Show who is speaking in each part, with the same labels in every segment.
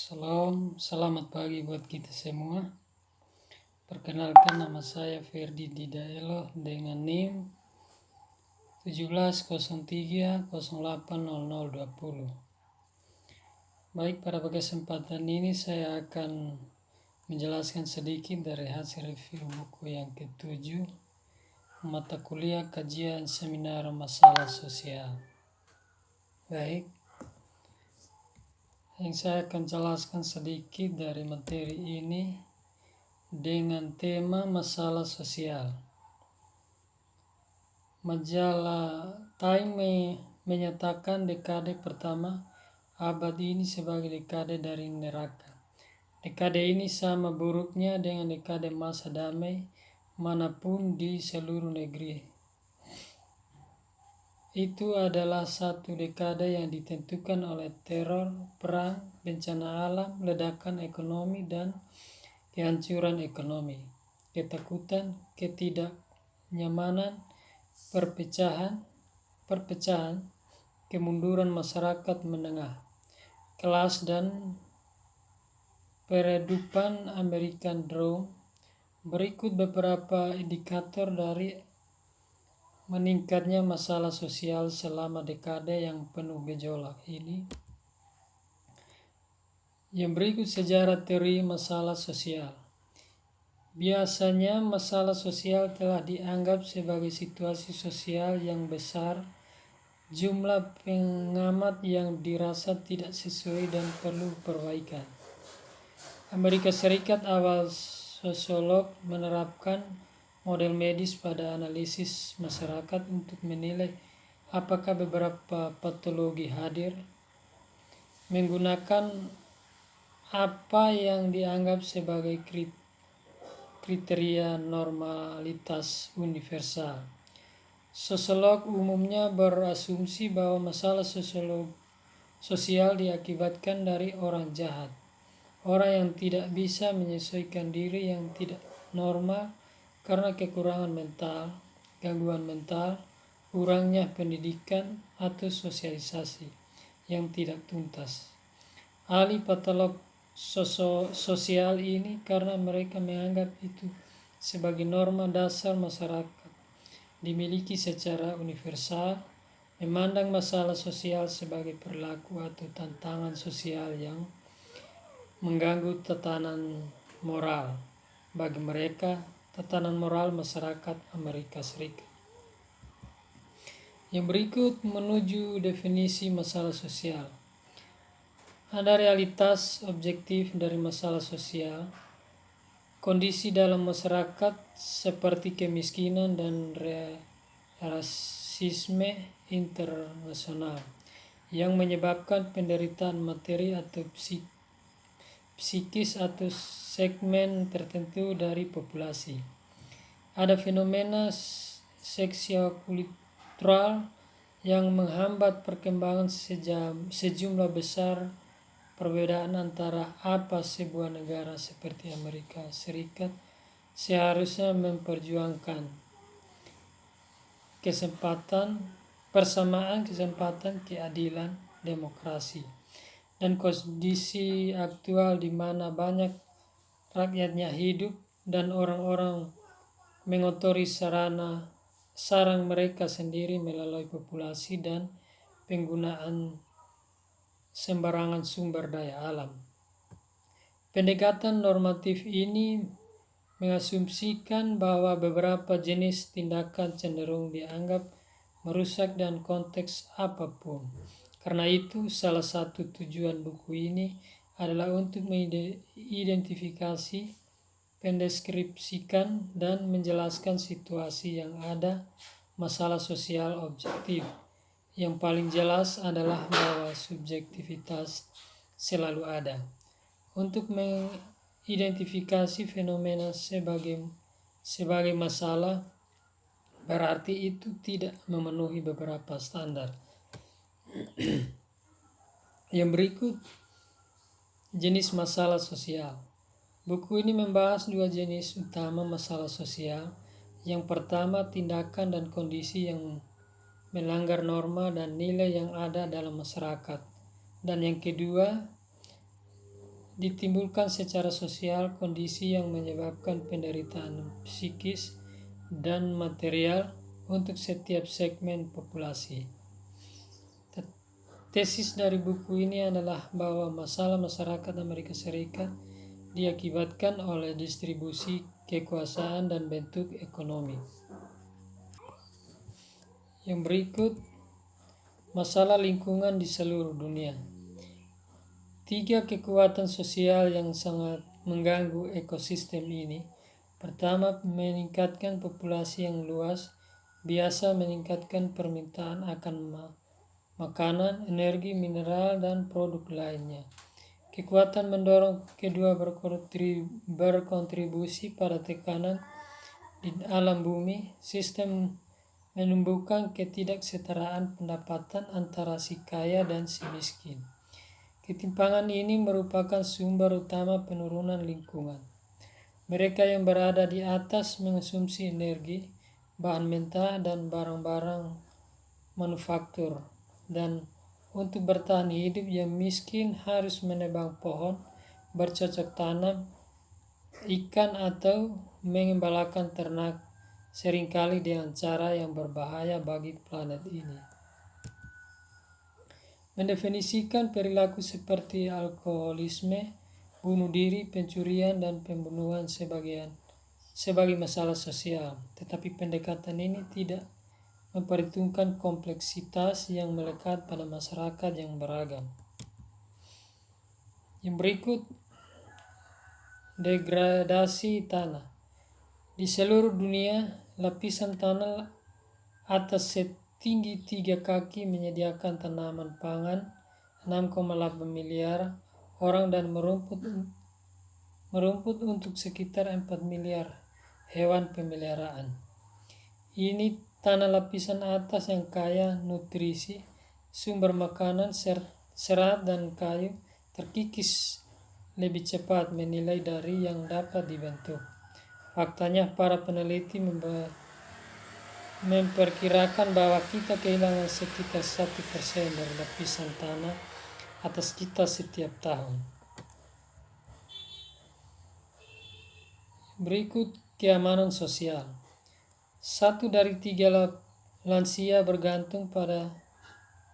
Speaker 1: Selamat pagi buat kita semua. Perkenalkan, nama saya Ferdi Didaelo dengan NIM 1703080020. Baik, pada kesempatan ini saya akan menjelaskan sedikit dari hasil review buku yang ke-7, mata kuliah kajian seminar masalah sosial. Baik, yang saya akan jelaskan sedikit dari materi ini dengan tema masalah sosial. Majalah Time menyatakan dekade pertama abad ini sebagai dekade dari neraka. Dekade ini sama buruknya dengan dekade masa damai manapun di seluruh negeri. Itu adalah satu dekade yang ditentukan oleh teror, perang, bencana alam, ledakan ekonomi, dan kehancuran ekonomi, ketakutan, ketidaknyamanan, perpecahan, kemunduran masyarakat menengah kelas, dan peredupan American Dream. Berikut beberapa indikator dari meningkatnya masalah sosial selama dekade yang penuh gejolak ini. Yang berikut sejarah teori masalah sosial. Biasanya masalah sosial telah dianggap sebagai situasi sosial yang besar, jumlah pengamat yang dirasa tidak sesuai dan perlu perbaikan. Amerika Serikat awal sosiolog menerapkan model medis pada analisis masyarakat untuk menilai apakah beberapa patologi hadir, menggunakan apa yang dianggap sebagai kriteria normalitas universal. Sosiolog umumnya berasumsi bahwa masalah sosial diakibatkan dari orang jahat, orang yang tidak bisa menyesuaikan diri, yang tidak normal karena kekurangan mental, gangguan mental, kurangnya pendidikan atau sosialisasi yang tidak tuntas. Ahli patolog sosial ini karena mereka menganggap itu sebagai norma dasar masyarakat dimiliki secara universal, memandang masalah sosial sebagai perilaku atau tantangan sosial yang mengganggu tatanan moral. Bagi mereka, tatanan moral masyarakat Amerika Serikat. Yang berikut menuju definisi masalah sosial. Ada realitas objektif dari masalah sosial, kondisi dalam masyarakat seperti kemiskinan dan rasisme internasional yang menyebabkan penderitaan materi atau psikis atau segmen tertentu dari populasi. Ada fenomena sosiokultural yang menghambat perkembangan sejumlah besar perbedaan antara apa sebuah negara seperti Amerika Serikat seharusnya memperjuangkan persamaan kesempatan, keadilan, demokrasi, dan kondisi aktual di mana banyak rakyatnya hidup dan orang-orang mengotori sarang mereka sendiri melalui populasi dan penggunaan sembarangan sumber daya alam. Pendekatan normatif ini mengasumsikan bahwa beberapa jenis tindakan cenderung dianggap merusak dan konteks apapun. Karena itu, salah satu tujuan buku ini adalah untuk mengidentifikasi, mendeskripsikan, dan menjelaskan situasi yang ada masalah sosial objektif. Yang paling jelas adalah bahwa subjektivitas selalu ada. Untuk mengidentifikasi fenomena sebagai masalah, berarti itu tidak memenuhi beberapa standar. Yang berikut jenis masalah sosial. Buku ini membahas dua jenis utama masalah sosial. Yang pertama, tindakan dan kondisi yang melanggar norma dan nilai yang ada dalam masyarakat. Dan yang kedua, ditimbulkan secara sosial kondisi yang menyebabkan penderitaan psikis dan material untuk setiap segmen populasi. Tesis dari buku ini adalah bahwa masalah masyarakat Amerika Serikat diakibatkan oleh distribusi kekuasaan dan bentuk ekonomi. Yang berikut, masalah lingkungan di seluruh dunia. 3 kekuatan sosial yang sangat mengganggu ekosistem ini. Pertama, meningkatkan populasi yang luas, biasa meningkatkan permintaan akan makanan, energi, mineral, dan produk lainnya. Kekuatan mendorong kedua berkontribusi pada tekanan di alam bumi. Sistem menumbuhkan ketidaksetaraan pendapatan antara si kaya dan si miskin. Ketimpangan ini merupakan sumber utama penurunan lingkungan. Mereka yang berada di atas mengonsumsi energi, bahan mentah, dan barang-barang manufaktur. Dan untuk bertahan hidup, yang miskin harus menebang pohon, bercocok tanam, ikan, atau mengembalakan ternak, seringkali dengan cara yang berbahaya bagi planet ini. Mendefinisikan perilaku seperti alkoholisme, bunuh diri, pencurian, dan pembunuhan sebagai masalah sosial. Tetapi pendekatan ini tidak memperhitungkan kompleksitas yang melekat pada masyarakat yang beragam. Yang berikut, degradasi tanah. Di seluruh dunia, lapisan tanah atas setinggi 3 kaki menyediakan tanaman pangan 6,8 miliar orang dan merumput untuk sekitar 4 miliar hewan pemeliharaan. Ini tanah lapisan atas yang kaya nutrisi, sumber makanan, serat, dan kayu terkikis lebih cepat menilai dari yang dapat dibentuk. Faktanya, para peneliti memperkirakan bahwa kita kehilangan sekitar 1% dari lapisan tanah atas kita setiap tahun. Berikut, keamanan sosial. 1 dari 3 lansia bergantung pada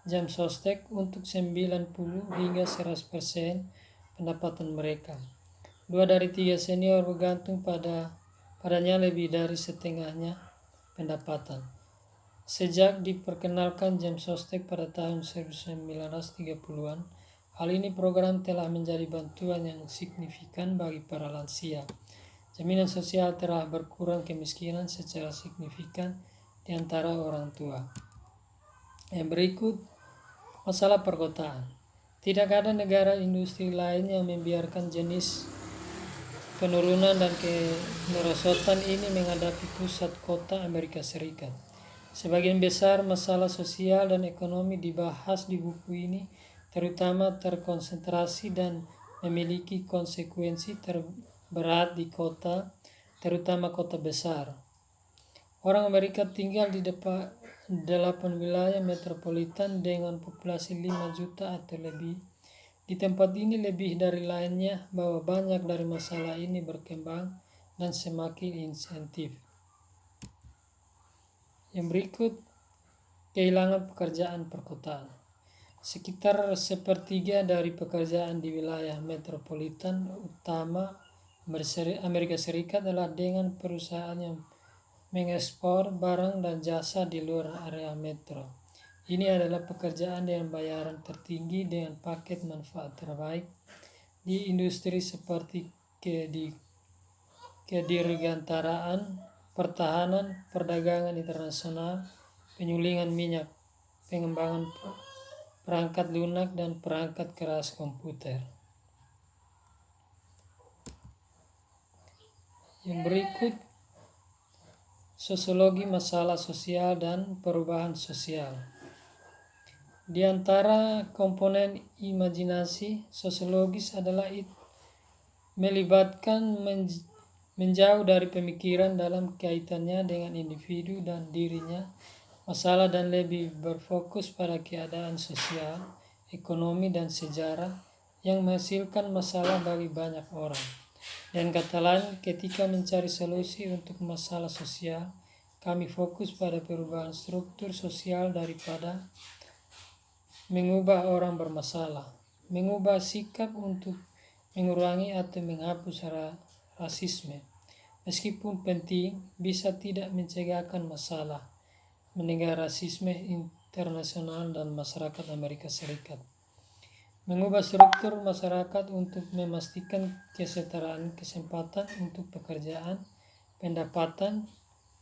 Speaker 1: jam sostek untuk 90 hingga 100% pendapatan mereka. 2 dari 3 senior bergantung padanya lebih dari setengahnya pendapatan. Sejak diperkenalkan jam sostek pada tahun 1930-an, hal ini program telah menjadi bantuan yang signifikan bagi para lansia. Jaminan sosial telah berkurang kemiskinan secara signifikan di antara orang tua. Yang berikut, masalah perkotaan. Tidak ada negara industri lain yang membiarkan jenis penurunan dan kemerosotan ini menghadapi pusat kota Amerika Serikat. Sebagian besar masalah sosial dan ekonomi dibahas di buku ini, terutama terkonsentrasi dan memiliki konsekuensi terberat di kota, terutama kota besar. Orang Amerika tinggal di 8 wilayah metropolitan dengan populasi 5 juta atau lebih. Di tempat ini lebih dari lainnya bahwa banyak dari masalah ini berkembang dan semakin insentif. Yang berikut, kehilangan pekerjaan perkotaan. Sekitar 1/3 dari pekerjaan di wilayah metropolitan utama Amerika Serikat adalah dengan perusahaan yang mengekspor barang dan jasa di luar area metro. Ini adalah pekerjaan dengan bayaran tertinggi dengan paket manfaat terbaik di industri seperti kedirgantaraan, pertahanan, perdagangan internasional, penyulingan minyak, pengembangan perangkat lunak, dan perangkat keras komputer. Yang berikut, sosiologi masalah sosial dan perubahan sosial. Di antara komponen imajinasi sosiologis adalah melibatkan menjauh dari pemikiran dalam kaitannya dengan individu dan dirinya, masalah, dan lebih berfokus pada keadaan sosial, ekonomi, dan sejarah yang menghasilkan masalah bagi banyak orang. Dan kata lain, ketika mencari solusi untuk masalah sosial, kami fokus pada perubahan struktur sosial daripada mengubah orang bermasalah. Mengubah sikap untuk mengurangi atau menghapus rasisme, meskipun penting, bisa tidak mencegahkan masalah mendengar rasisme internasional dan masyarakat Amerika Serikat. Mengubah struktur masyarakat untuk memastikan kesetaraan kesempatan untuk pekerjaan, pendapatan,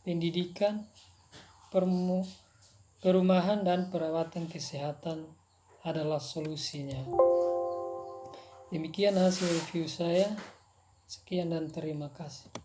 Speaker 1: pendidikan, perumahan, dan perawatan kesehatan adalah solusinya. Demikian hasil review saya. Sekian dan terima kasih.